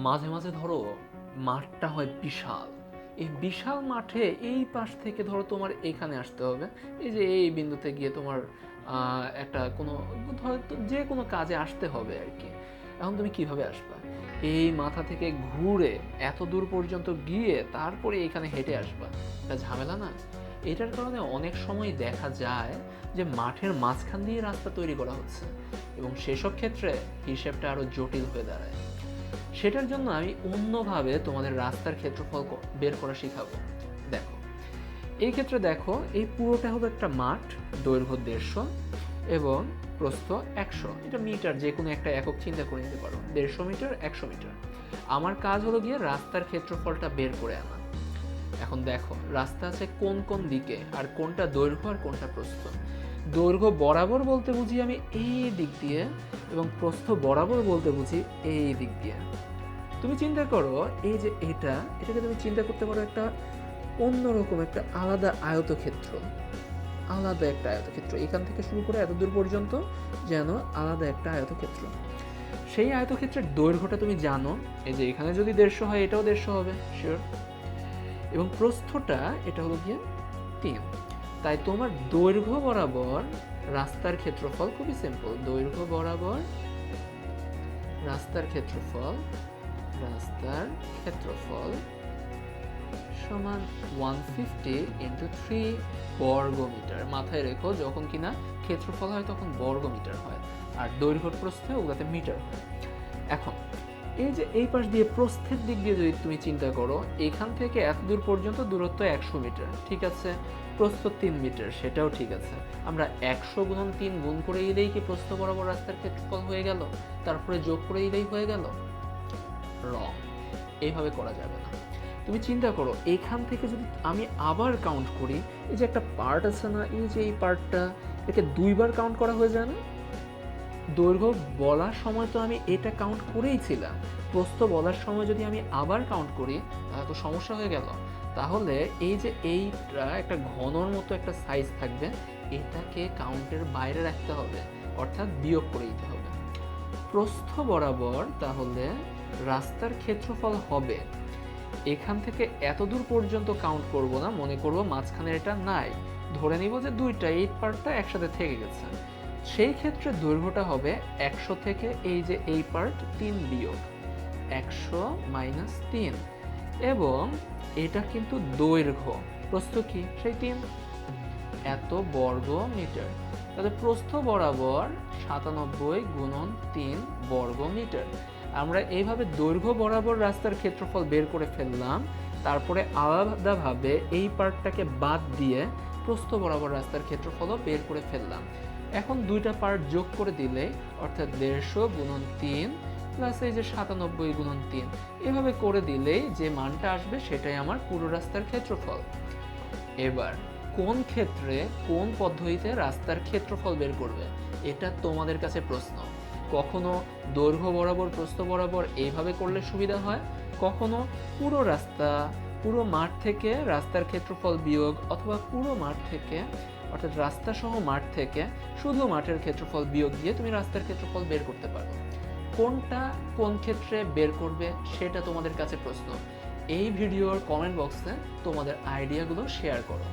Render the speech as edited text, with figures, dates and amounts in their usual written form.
মাঝে মাঝে ধরো মাঠটা হয় বিশাল, এই বিশাল মাঠে এই পাশ থেকে ধরো তোমার এখানে আসতে হবে, এই যে এই বিন্দুতে গিয়ে তোমার একটা কোনো ধরো যে কোনো কাজে আসতে হবে আর কি। এখন তুমি কিভাবে আসবা? এই মাথা থেকে ঘুরে এত দূর পর্যন্ত গিয়ে তারপরে এখানে হেঁটে আসবা, এটা ঝামেলা না? এটার কারণে অনেক সময় দেখা যায় যে মাঠের মাঝখান দিয়ে রাস্তা তৈরি করা হচ্ছে এবং সেসব ক্ষেত্রে হিসেবটা আরো জটিল হয়ে দাঁড়ায়। সেটার জন্য আমি অন্যভাবে তোমাদের রাস্তার ক্ষেত্রফল বের করা শিখাবো। দেখো, এই ক্ষেত্রে দেখো এই পুরোটা হবে একটা মাঠ, দৈর্ঘ্য 150 এবং প্রস্থ 100। এটা মিটার, যে কোনো একটা একক চিন্তা করে নিতে পারো, 150 মিটার 100 মিটার। আমার কাজ হলো গিয়ে রাস্তার ক্ষেত্রফলটা বের করে আনা। এখন দেখো রাস্তা আছে কোন কোন দিকে, আর কোনটা দৈর্ঘ্য আর কোনটা প্রস্থ। দৈর্ঘ্য বরাবর বলতে বুঝি আমি এই দিক দিয়ে, এবং প্রস্থ বরাবর বলতে বুঝি এই দিক দিয়ে। তুমি চিন্তা করো, এই যে এটাকে তুমি চিন্তা করতে পারো একটা অন্যরকম একটা আলাদা আয়তক্ষেত্র। আলাদা একটা আয়তক্ষেত্র এখান থেকে শুরু করে এত দূর পর্যন্ত যেন আলাদা একটা আয়তক্ষেত্র। সেই আয়তক্ষেত্রের দৈর্ঘ্যটা তুমি জানো, এই যে এখানে যদি 150 হয় এটাও 150 হবে শিওর, এবং প্রস্থটা এটা হলো গিয়ে 3। তাই তোমার দৈর্ঘ্য বরাবর রাস্তার ক্ষেত্রফল খুবই সিম্পল। দৈর্ঘ্য বরাবর রাস্তার ক্ষেত্রফল সমান 150 ইন্টু 3 বর্গমিটার। মাথায় রেখো, যখন কিনা ক্ষেত্রফল হয় তখন বর্গমিটার হয়, আর দৈর্ঘ্য প্রস্থে ওগুলোতে মিটার হয়। এখন এই যে এই পাশ দিয়ে প্রস্থের দিক দিয়ে যদি তুমি চিন্তা করো, এখান থেকে এত দূর পর্যন্ত দূরত্ব 100 মিটার, ঠিক আছে। প্রস্থ 3 মিটার, সেটাও ঠিক আছে। আমরা 100 গুণন 3 গুণ করে দিলেই কি প্রস্থ বরাবর রাস্তার ক্ষেত্রফল হয়ে গেল? তারপরে যোগ করে দিলেই হয়ে গেল? রং, এইভাবে করা যাবে না। তুমি চিন্তা করো, এখান থেকে যদি আমি আবার কাউন্ট করি, এই যে একটা পার্ট আছে না, এই যে এই পার্টটা, একে 2বার কাউন্ট করা হয়ে যায় না? দৈর্ঘ্য বলার সময় তো আমি এটা কাউন্ট করেইছিলাম, প্রস্থ বলার সময় যদি আমি আবার কাউন্ট করি তাহলে তো সমস্যা হয়ে গেল। তাহলে এই যে এইটা একটা ঘনর মতো একটা সাইজ থাকবে, এটাকে কাউন্টের বাইরে রাখতে হবে, অর্থাৎ বিয়োগ করে দিতে হবে। প্রস্থ বরাবর তাহলে রাস্তার ক্ষেত্রফল হবে, এখান থেকে এত দূর পর্যন্ত কাউন্ট করব না, মনে করব মাঝখানে এটা নাই, ধরে নিব যে দুইটা এই পার্টটা একসাথে থেকে গেছে। সেই ক্ষেত্রে দৈর্ঘ্যটা হবে 100 থেকে এই যে এই পার্ট 3 বিয়োগ 100 মাইনাস 3, এবং এটা কিন্তু দৈর্ঘ্য, প্রস্থ কি সেই 3, এত বর্গ মিটার। তাহলে প্রস্থ বরাবর 97 গুণন 3 বর্গ মিটার। আমরা এইভাবে দৈর্ঘ্য বরাবর রাস্তার ক্ষেত্রফল বের করে ফেললাম, তারপরে আলাদাভাবে এই পার্টটাকে বাদ দিয়ে প্রস্থ বরাবর রাস্তার ক্ষেত্রফলও বের করে ফেললাম। এখন দুইটা পার্ট যোগ করে দিলে, অর্থাৎ 150 গুণন 3 প্লাস এই যে 97 গুণন 3, এভাবে করে দিলেই যে মানটা আসবে সেটাই আমার পুরো রাস্তার ক্ষেত্রফল। এবার কোন ক্ষেত্রে কোন পদ্ধতিতে রাস্তার ক্ষেত্রফল বের করবে, এটা তোমাদের কাছে প্রশ্ন। কখনো দৈর্ঘ্য বরাবর প্রস্থ বরাবর এইভাবে করলে সুবিধা হয়, কখনো পুরো রাস্তা, পুরো মাঠ থেকে রাস্তার ক্ষেত্রফল বিয়োগ, অথবা পুরো মাঠ থেকে, অর্থাৎ রাস্তা সহ মাঠ থেকে শুধু মাঠের ক্ষেত্রফল বিয়োগ দিয়ে তুমি রাস্তার ক্ষেত্রফল বের করতে পারো। কোনটা কোন ক্ষেত্রে বের করবে সেটা তোমাদের কাছে প্রশ্ন। এই ভিডিওর কমেন্ট বক্সে তোমাদের আইডিয়াগুলো শেয়ার করো।